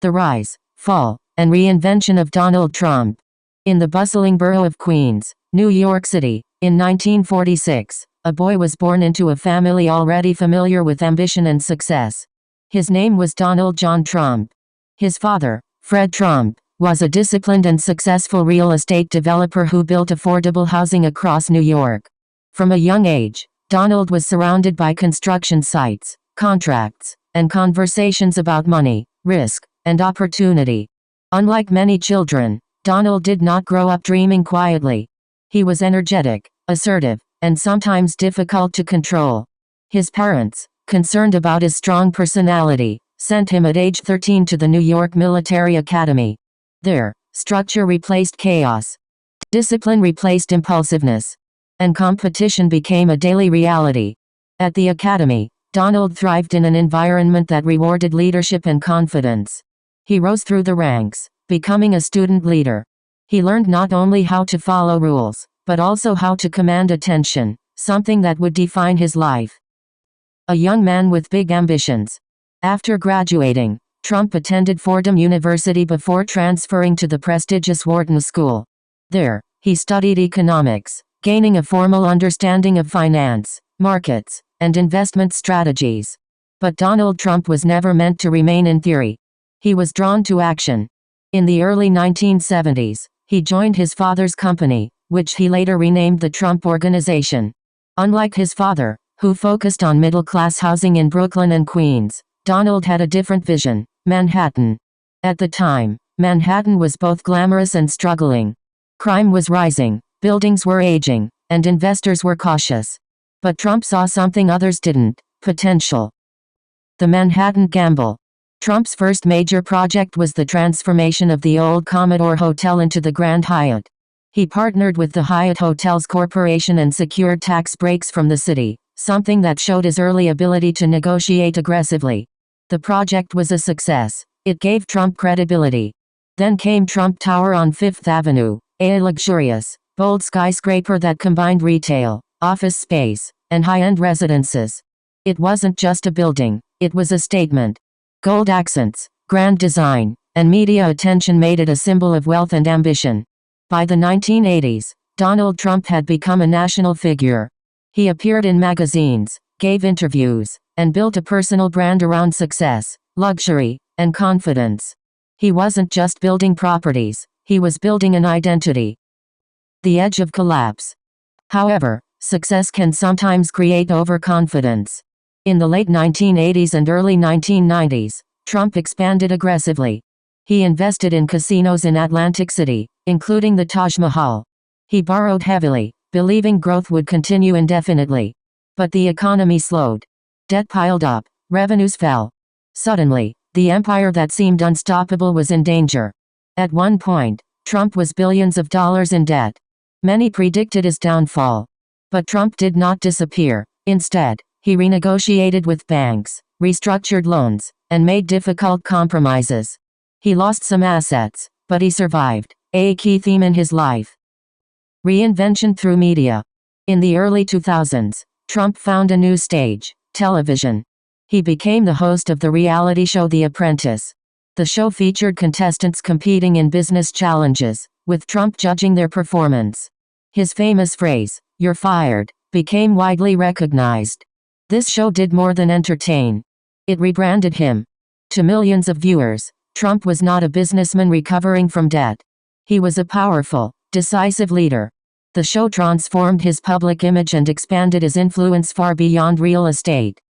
The rise, fall, and reinvention of Donald Trump. In the bustling borough of Queens, New York City, in 1946, a boy was born into a family already familiar with ambition and success. His name was Donald John Trump. His father, Fred Trump, was a disciplined and successful real estate developer who built affordable housing across New York. From a young age, Donald was surrounded by construction sites, contracts, and conversations about money, risk, and opportunity. Unlike many children, Donald did not grow up dreaming quietly. He was energetic, assertive, and sometimes difficult to control. His parents, concerned about his strong personality, sent him at age 13 to the New York Military Academy. There, structure replaced chaos. Discipline replaced impulsiveness. And competition became a daily reality. At the academy, Donald thrived in an environment that rewarded leadership and confidence. He rose through the ranks, becoming a student leader. He learned not only how to follow rules, but also how to command attention, something that would define his life. A young man with big ambitions. After graduating, Trump attended Fordham University before transferring to the prestigious Wharton School. There, he studied economics, gaining a formal understanding of finance, markets, and investment strategies. But Donald Trump was never meant to remain in theory. He was drawn to action. In the early 1970s, he joined his father's company, which he later renamed the Trump Organization. Unlike his father, who focused on middle-class housing in Brooklyn and Queens, Donald had a different vision: Manhattan. At the time, Manhattan was both glamorous and struggling. Crime was rising, buildings were aging, and investors were cautious. But Trump saw something others didn't: potential. The Manhattan Gamble. Trump's first major project was the transformation of the old Commodore Hotel into the Grand Hyatt. He partnered with the Hyatt Hotels Corporation and secured tax breaks from the city, something that showed his early ability to negotiate aggressively. The project was a success. It gave Trump credibility. Then came Trump Tower on Fifth Avenue, a luxurious, bold skyscraper that combined retail, office space, and high-end residences. It wasn't just a building, it was a statement. Gold accents, grand design, and media attention made it a symbol of wealth and ambition. By the 1980s, Donald Trump had become a national figure. He appeared in magazines, gave interviews, and built a personal brand around success, luxury, and confidence. He wasn't just building properties, he was building an identity. The edge of collapse. However, success can sometimes create overconfidence. In the late 1980s and early 1990s, Trump expanded aggressively. He invested in casinos in Atlantic City, including the Taj Mahal. He borrowed heavily, believing growth would continue indefinitely. But the economy slowed. Debt piled up, revenues fell. Suddenly, the empire that seemed unstoppable was in danger. At one point, Trump was billions of dollars in debt. Many predicted his downfall. But Trump did not disappear. Instead, he renegotiated with banks, restructured loans, and made difficult compromises. He lost some assets, but he survived, a key theme in his life. Reinvention through media. In the early 2000s, Trump found a new stage: television. He became the host of the reality show The Apprentice. The show featured contestants competing in business challenges, with Trump judging their performance. His famous phrase, "You're fired," became widely recognized. This show did more than entertain. It rebranded him. To millions of viewers, Trump was not a businessman recovering from debt. He was a powerful, decisive leader. The show transformed his public image and expanded his influence far beyond real estate.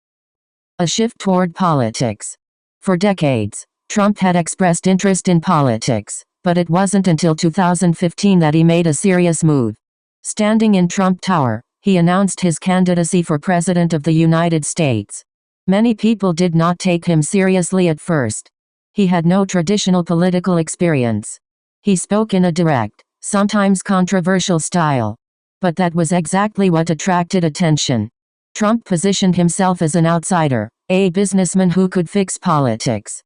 A shift toward politics. For decades, Trump had expressed interest in politics, but it wasn't until 2015 that he made a serious move. Standing in Trump Tower, he announced his candidacy for President of the United States. Many people did not take him seriously at first. He had no traditional political experience. He spoke in a direct, sometimes controversial style. But that was exactly what attracted attention. Trump positioned himself as an outsider, a businessman who could fix politics.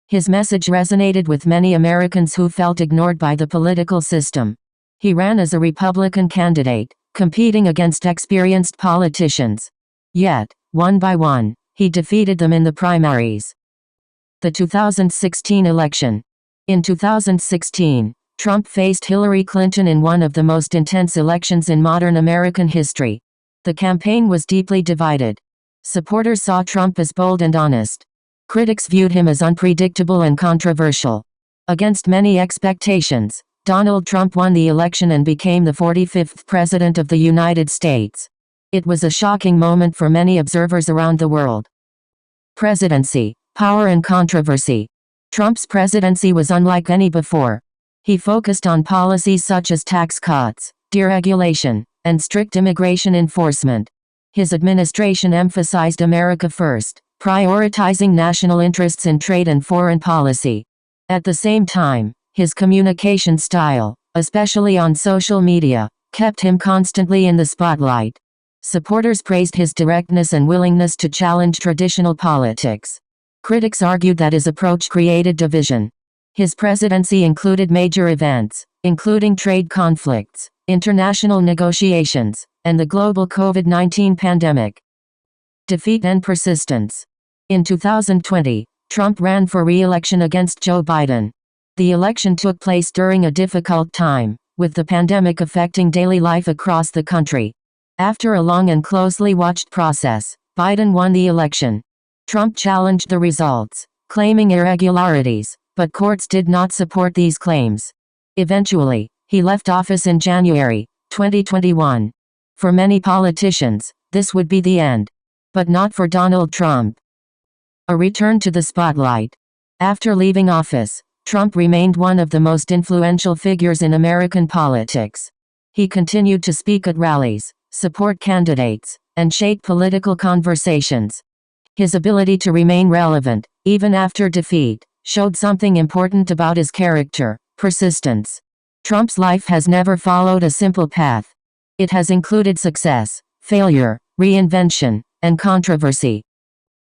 His message resonated with many Americans who felt ignored by the political system. He ran as a Republican candidate, competing against experienced politicians. Yet, one by one, he defeated them in the primaries. The 2016 election. In 2016, Trump faced Hillary Clinton in one of the most intense elections in modern American history. The campaign was deeply divided. Supporters saw Trump as bold and honest. Critics viewed him as unpredictable and controversial. Against many expectations, Donald Trump won the election and became the 45th President of the United States. It was a shocking moment for many observers around the world. Presidency, power and controversy. Trump's presidency was unlike any before. He focused on policies such as tax cuts, deregulation, and strict immigration enforcement. His administration emphasized America first, prioritizing national interests in trade and foreign policy. At the same time, his communication style, especially on social media, kept him constantly in the spotlight. Supporters praised his directness and willingness to challenge traditional politics. Critics argued that his approach created division. His presidency included major events, including trade conflicts, international negotiations, and the global COVID-19 pandemic. Defeat and persistence. In 2020, Trump ran for re-election against Joe Biden. The election took place during a difficult time, with the pandemic affecting daily life across the country. After a long and closely watched process, Biden won the election. Trump challenged the results, claiming irregularities, but courts did not support these claims. Eventually, he left office in January 2021. For many politicians, this would be the end. But not for Donald Trump. A return to the spotlight. After leaving office, Trump remained one of the most influential figures in American politics. He continued to speak at rallies, support candidates, and shape political conversations. His ability to remain relevant, even after defeat, showed something important about his character: persistence. Trump's life has never followed a simple path. It has included success, failure, reinvention, and controversy.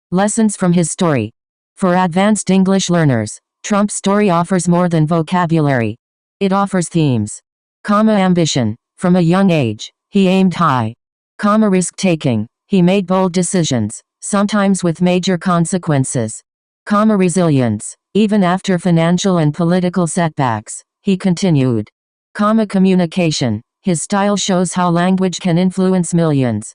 Lessons from his story. For advanced English learners, Trump's story offers more than vocabulary. It offers themes. Ambition. From a young age, he aimed high. Risk-taking. He made bold decisions, sometimes with major consequences. Resilience. Even after financial and political setbacks, he continued. Communication. His style shows how language can influence millions.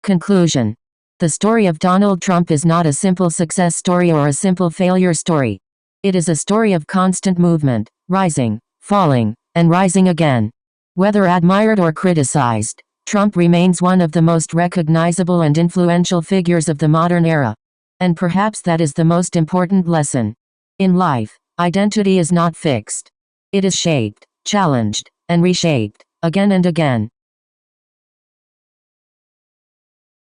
Conclusion. The story of Donald Trump is not a simple success story or a simple failure story. It is a story of constant movement, rising, falling, and rising again. Whether admired or criticized, Trump remains one of the most recognizable and influential figures of the modern era. And perhaps that is the most important lesson. In life, identity is not fixed. It is shaped, challenged, and reshaped, again and again.